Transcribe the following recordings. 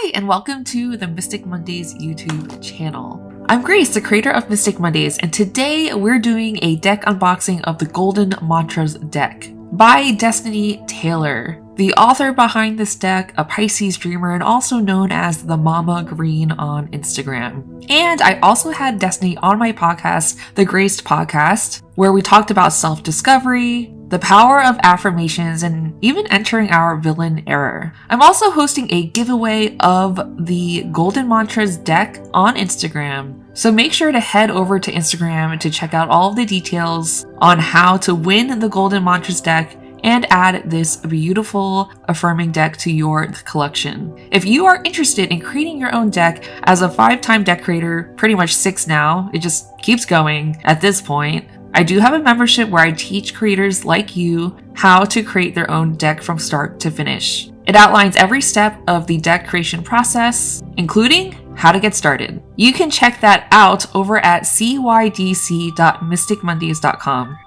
Hi, and welcome to the Mystic Mondays YouTube channel. I'm Grace, the creator of Mystic Mondays, and today we're doing a deck unboxing of the Golden Mantras Deck by Destiny Taylor. The author behind this deck, a Pisces dreamer and also known as the Mama Green on Instagram. And I also had Destiny on my podcast, the Graced Podcast, where we talked about self-discovery, the power of affirmations, and even entering our villain era. I'm also hosting a giveaway of the Golden Mantras deck on Instagram. So make sure to head over to Instagram to check out all of the details on how to win the Golden Mantras deck and add this beautiful affirming deck to your collection. If you are interested in creating your own deck as a 5-time deck creator, pretty much 6 now, it just keeps going at this point, I do have a membership where I teach creators like you how to create their own deck from start to finish. It outlines every step of the deck creation process, including how to get started. You can check that out over at cydc.mysticmondays.com.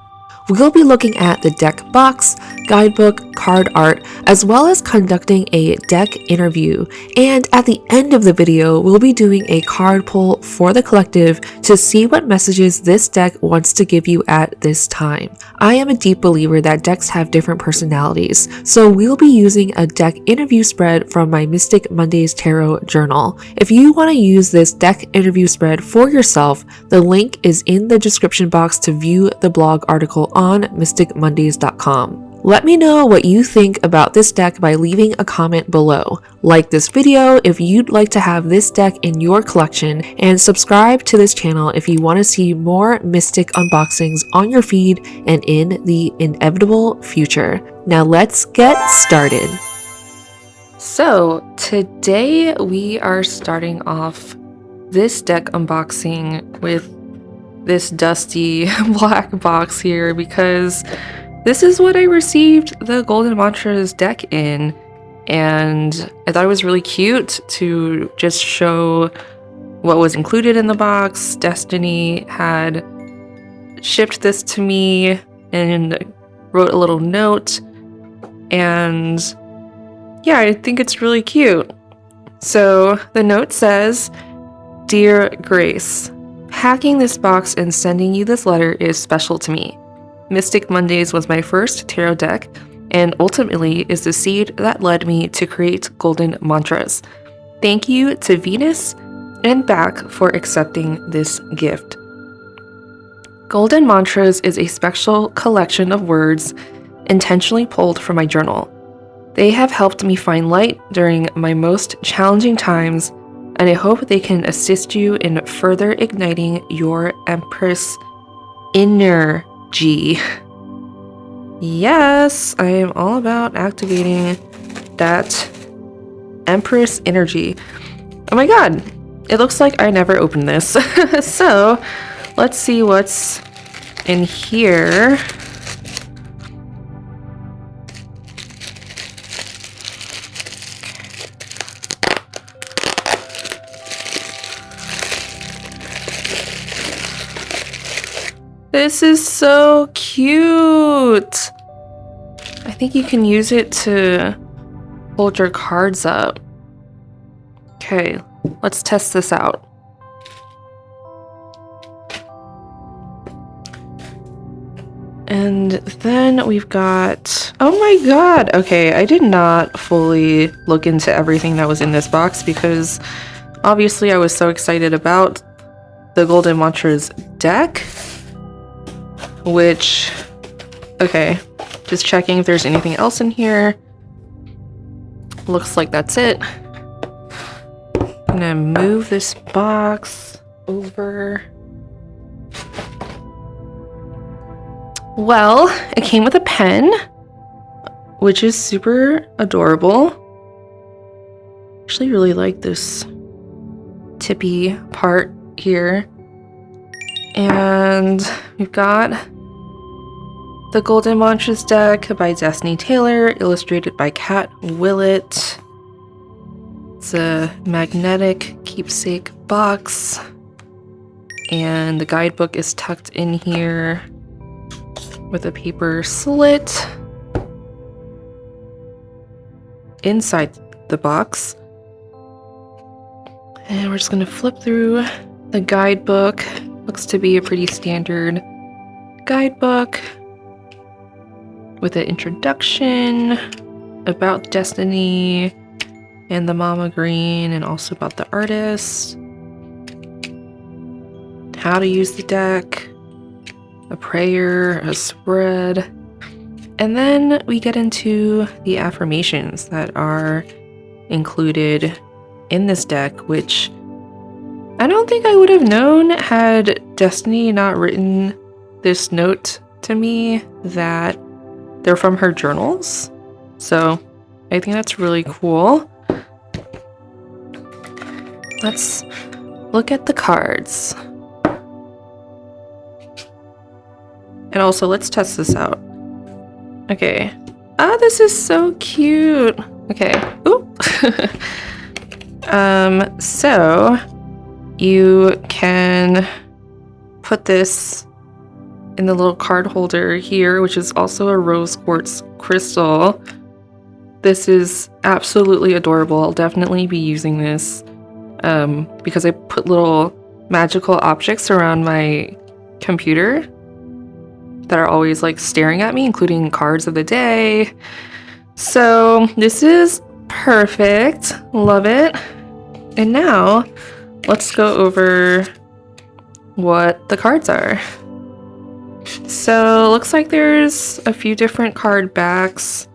We'll be looking at the deck box, guidebook, card art, as well as conducting a deck interview. And at the end of the video, we'll be doing a card pull for the collective to see what messages this deck wants to give you at this time. I am a deep believer that decks have different personalities, so we'll be using a deck interview spread from my Mystic Mondays Tarot journal. If you want to use this deck interview spread for yourself, the link is in the description box to view the blog article on mysticmondays.com. Let me know what you think about this deck by leaving a comment below. Like this video if you'd like to have this deck in your collection, and subscribe to this channel if you want to see more Mystic unboxings on your feed and in the inevitable future. Now let's get started. So today we are starting off this deck unboxing with this dusty black box here because this is what I received the Golden Mantras deck in, and I thought it was really cute to just show what was included in the box. Destiny had shipped this to me and wrote a little note, and yeah, I think it's really cute. So the note says, "Dear Grace, hacking this box and sending you this letter is special to me. Mystic Mondays was my first tarot deck and ultimately is the seed that led me to create Golden Mantras. Thank you to Venus and back for accepting this gift. Golden Mantras is a special collection of words intentionally pulled from my journal. They have helped me find light during my most challenging times, and I hope they can assist you in further igniting your Empress energy." Yes, I am all about activating that Empress energy. Oh my god, it looks like I never opened this. So let's see what's in here. This is so cute. I think you can use it to hold your cards up. Okay, let's test this out. And then we've got, oh my god, okay, I did not fully look into everything that was in this box because obviously I was so excited about the Golden Mantras deck. Which, okay, just checking if there's anything else in here. Looks like that's it. I'm gonna move this box over. Well, it came with a pen, which is super adorable. Actually really like this tippy part here. And we've got the Golden Mantras deck by Destiny Taylor, illustrated by Cat Willett. It's a magnetic keepsake box, and the guidebook is tucked in here with a paper slit. Inside the box, And we're just going to flip through the guidebook. Looks to be a pretty standard guidebook with an introduction about Destiny and the Mama Green, and also about the artist, how to use the deck, a prayer, a spread, and then we get into the affirmations that are included in this deck, which I don't think I would have known had Destiny not written this note to me that they're from her journals. So I think that's really cool. Let's look at the cards. And also, let's test this out. Okay. Ah, this is so cute. Okay. Ooh. So you can put this in the little card holder here, which is also a rose quartz crystal. This is absolutely adorable. I'll definitely be using this because I put little magical objects around my computer that are always like staring at me, including cards of the day. So this is perfect. Love it. And now let's go over what the cards are. So looks like there's a few different card backs.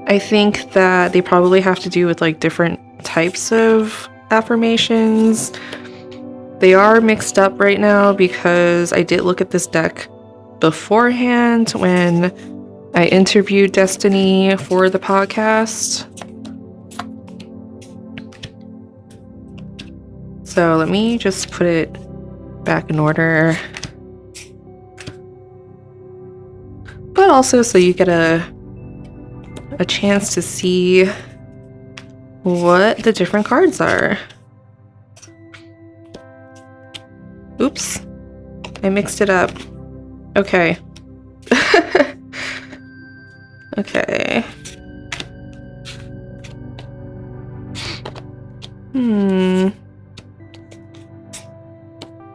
I think that they probably have to do with like different types of affirmations. They are mixed up right now because I did look at this deck beforehand when I interviewed Destiny for the podcast. So let me just put it back in order. But also so you get a chance to see what the different cards are. Oops, I mixed it up. Okay. Okay.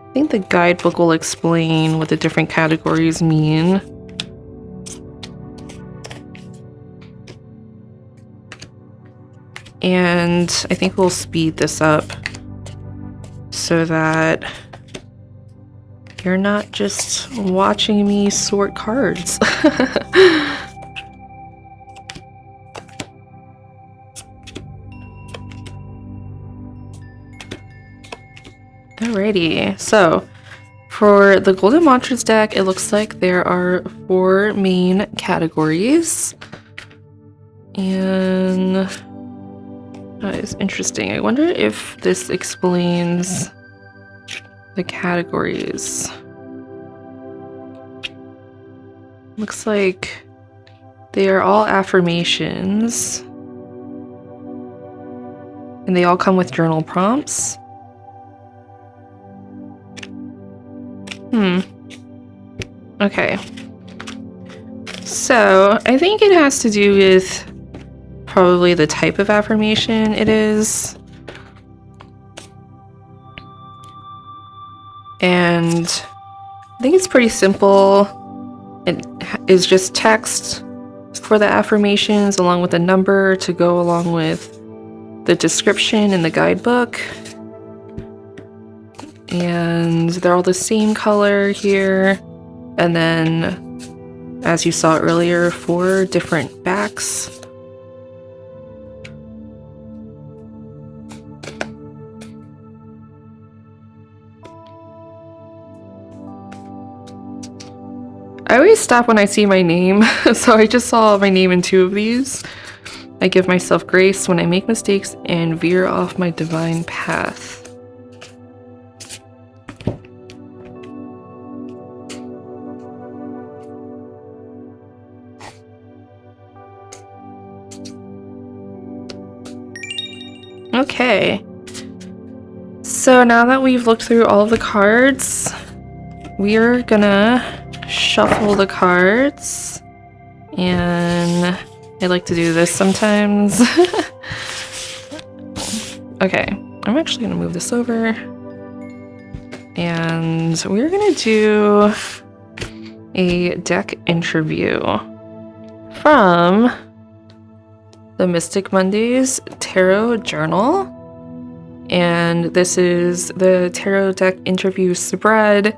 I think the guidebook will explain what the different categories mean. And I think we'll speed this up so that you're not just watching me sort cards. Alrighty, so for the Golden Mantras deck, it looks like there are 4 main categories. And that is interesting. I wonder if this explains the categories. Looks like they are all affirmations. And they all come with journal prompts. Okay. So, I think it has to do with probably the type of affirmation it is. And I think it's pretty simple. It is just text for the affirmations along with a number to go along with the description in the guidebook. And they're all the same color here. And then, as you saw earlier, 4 different backs. I always stop when I see my name, so I just saw my name in 2 of these. I give myself grace when I make mistakes and veer off my divine path. Okay, so now that we've looked through all of the cards, we're gonna shuffle the cards, and I like to do this sometimes. Okay, I'm actually gonna move this over. And we're gonna do a deck interview from the Mystic Mondays Tarot Journal. And this is the tarot deck interview spread.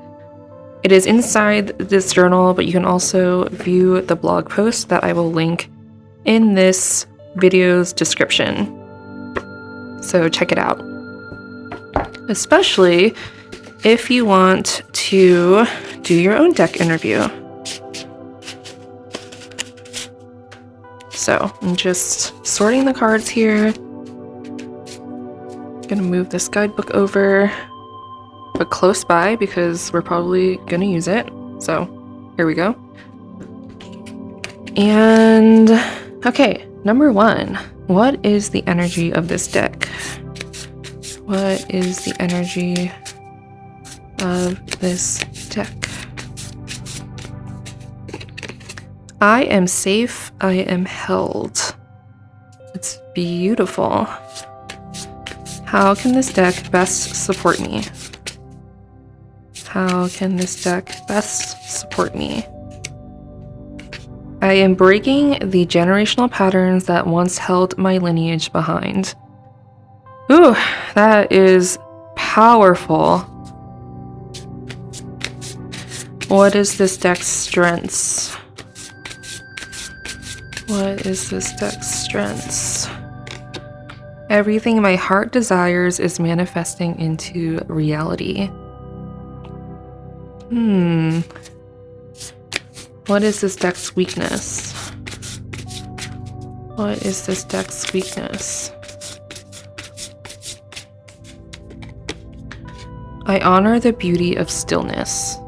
It is inside this journal, but you can also view the blog post that I will link in this video's description. So check it out. Especially if you want to do your own deck interview. So I'm just sorting the cards here. Gonna move this guidebook over, but close by because we're probably gonna use it. So here we go. And okay, number 1. What is the energy of this deck? What is the energy of this deck? I am safe, I am held. It's beautiful. How can this deck best support me? How can this deck best support me? I am breaking the generational patterns that once held my lineage behind. Ooh, that is powerful. What is this deck's strengths? What is this deck's strengths? Everything my heart desires is manifesting into reality. What is this deck's weakness? What is this deck's weakness? I honor the beauty of stillness.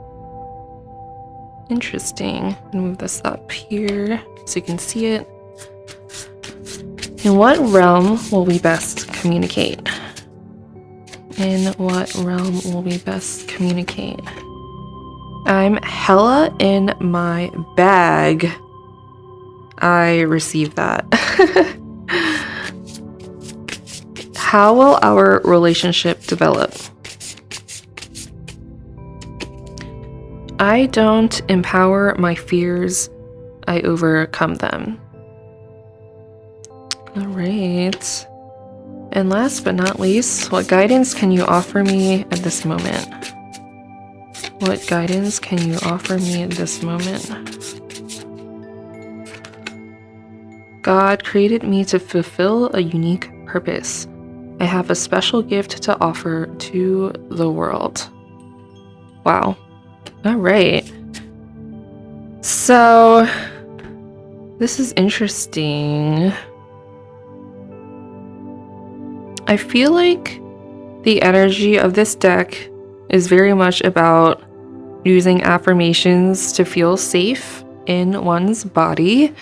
Interesting. Move this up here so you can see it. In what realm will we best communicate? In what realm will we best communicate? I'm hella in my bag. I received that. How will our relationship develop? I don't empower my fears, I overcome them. All right. And last but not least, what guidance can you offer me at this moment? What guidance can you offer me at this moment? God created me to fulfill a unique purpose. I have a special gift to offer to the world. Wow. All right. So, this is interesting. I feel like the energy of this deck is very much about using affirmations to feel safe in one's body.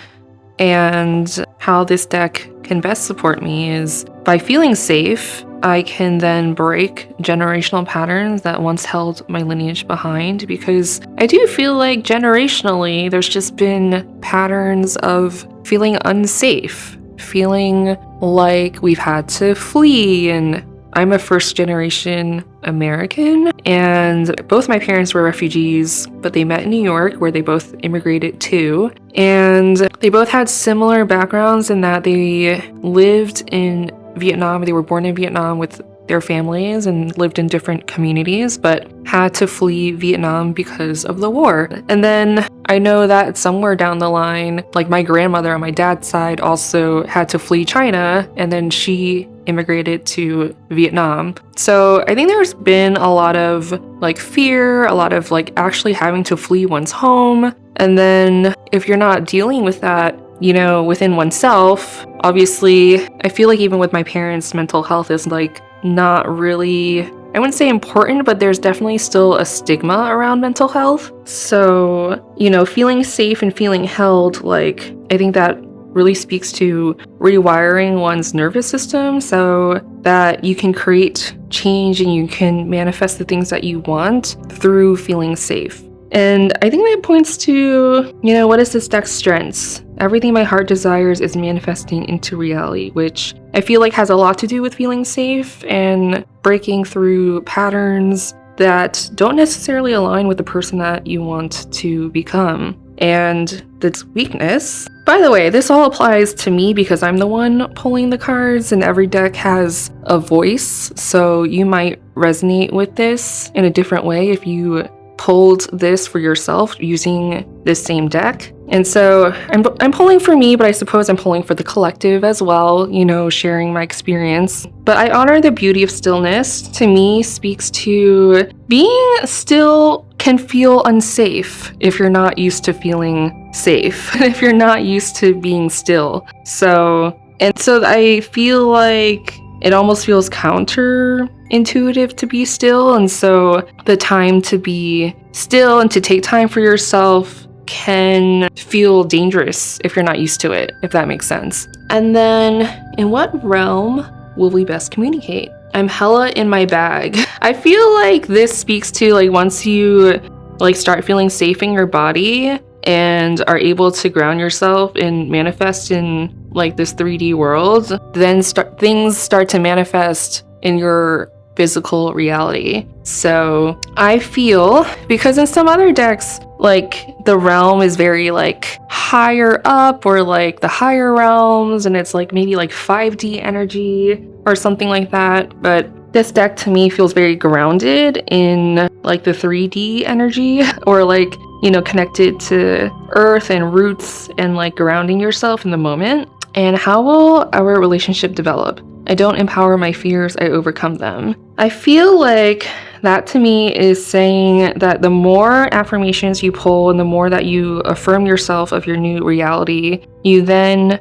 And how this deck can best support me is by feeling safe, I can then break generational patterns that once held my lineage behind, because I do feel like generationally there's just been patterns of feeling unsafe, feeling like we've had to flee. And I'm a first generation American, and both my parents were refugees, but they met in New York where they both immigrated to. And they both had similar backgrounds in that they lived in Vietnam. They were born in Vietnam with their families and lived in different communities, but had to flee Vietnam because of the war. And then I know that somewhere down the line, like my grandmother on my dad's side also had to flee China, and then she immigrated to Vietnam. So I think there's been a lot of like fear, a lot of like actually having to flee one's home. And then if you're not dealing with that, you know, within oneself, obviously, I feel like even with my parents, mental health is like not really, I wouldn't say important, but there's definitely still a stigma around mental health. So, you know, feeling safe and feeling held, like, I think that really speaks to rewiring one's nervous system so that you can create change and you can manifest the things that you want through feeling safe. And I think that points to, you know, what is this deck's strengths? everything my heart desires is manifesting into reality, which I feel like has a lot to do with feeling safe and breaking through patterns that don't necessarily align with the person that you want to become. And this weakness, by the way, this all applies to me because I'm the one pulling the cards, and every deck has a voice, so you might resonate with this in a different way if you pulled this for yourself using this same deck. And so I'm pulling for me, but I suppose I'm pulling for the collective as well, you know, sharing my experience. But I honor the beauty of stillness. To me, speaks to being still can feel unsafe if you're not used to feeling safe, if you're not used to being still. So I feel like it almost feels counterintuitive to be still. And so the time to be still and to take time for yourself can feel dangerous if you're not used to it, if that makes sense. And then, in what realm will we best communicate? I'm hella in my bag. I feel like this speaks to like once you like start feeling safe in your body and are able to ground yourself and manifest in like this 3D world, then things start to manifest in your physical reality. So I feel, because in some other decks, like the realm is very like higher up, or like the higher realms, and it's like maybe like 5D energy or something like that. But this deck to me feels very grounded in like the 3D energy, or like, you know, connected to earth and roots and like grounding yourself in the moment. And how will our relationship develop? I don't empower my fears, I overcome them. I feel like that to me is saying that the more affirmations you pull and the more that you affirm yourself of your new reality, you then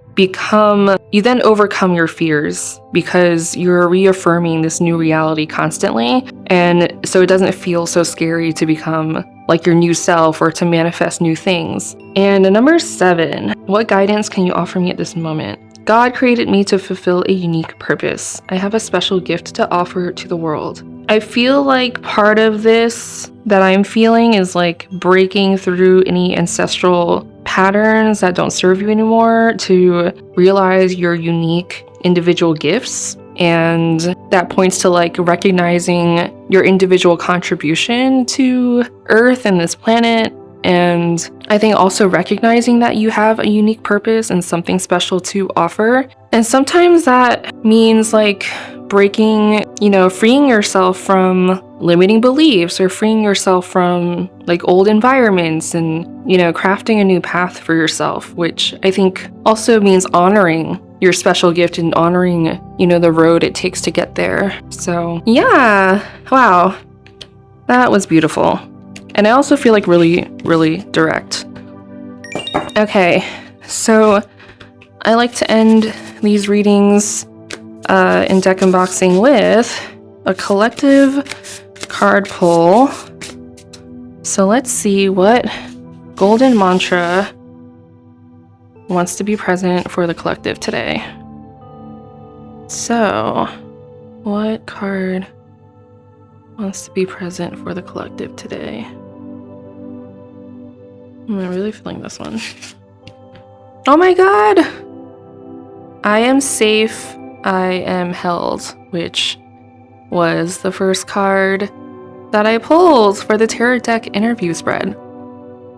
overcome your fears because you're reaffirming this new reality constantly. And so it doesn't feel so scary to become like your new self or to manifest new things. And number 7, what guidance can you offer me at this moment? God created me to fulfill a unique purpose. I have a special gift to offer to the world. I feel like part of this that I'm feeling is like breaking through any ancestral patterns that don't serve you anymore to realize your unique individual gifts. And that points to like recognizing your individual contribution to Earth and this planet. And I think also recognizing that you have a unique purpose and something special to offer. And sometimes that means like breaking, you know, freeing yourself from limiting beliefs or freeing yourself from like old environments and, you know, crafting a new path for yourself, which I think also means honoring your special gift and honoring, you know, the road it takes to get there. So yeah, wow, that was beautiful. And I also feel like really, really direct. Okay, so I like to end these readings in deck unboxing with a collective card pull. So let's see what Golden Mantra wants to be present for the collective today. So, what card wants to be present for the collective today? I'm really feeling this one. Oh my god! I am safe, I am held, which was the first card that I pulled for the tarot deck interview spread.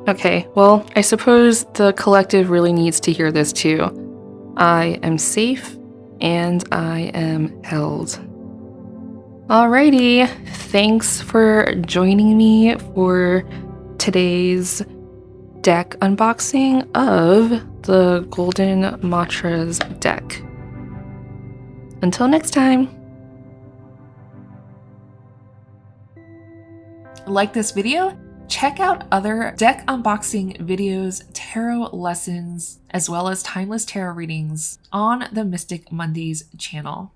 Okay, well, I suppose the collective really needs to hear this too. I am safe and I am held. Alrighty, thanks for joining me for today's deck unboxing of the Golden Mantras deck. Until next time. Like this video? Check out other deck unboxing videos, tarot lessons, as well as timeless tarot readings on the Mystic Mondays channel.